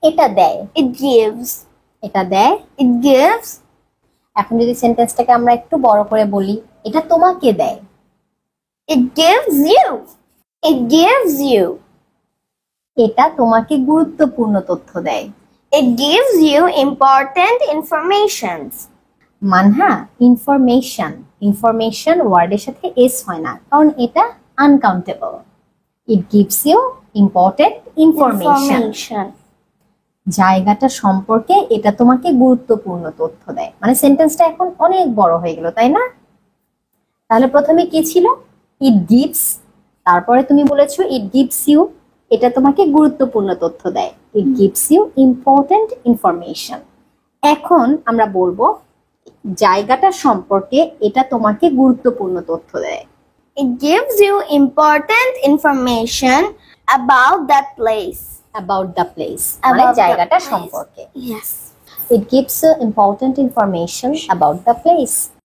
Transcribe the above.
এটা দেয়। It gives. এটা দেয়। It gives. এখন যদি সেন্টেন্সটাকে আমরা একটু বড় করে বলি, এটা তোমাকে দেয়। It gives you. It gives you. এটা তোমাকে গুরুত্বপূর্ণ তথ্য দেয়। It gives you important informations. মানহা, ইনফরমেশন, ইনফরমেশন ওয়ার্ডের সাথে এস হয় না, কারণ এটা uncountable. It gives you important information. জায়গাটা সম্পর্কে এটা তোমাকে গুরুত্বপূর্ণ তথ্য দেয়। মানে সেন্টেন্সটা এখন অনেক বড় হয়ে গেল, তাই না? তাহলে প্রথমে কি ছিল? ইট গিভস, তারপরে তুমি বলেছো ইট গিভস ইউ, এটা তোমাকে গুরুত্বপূর্ণ তথ্য দেয়। It gives you important information. এখন আমরা বলবো জায়গাটা সম্পর্কে এটা তোমাকে গুরুত্বপূর্ণ তথ্য দেয়। It gives you important information about that place. About the place, মানে জায়গাটা সম্পর্কে। Yes. It gives you important information about the place.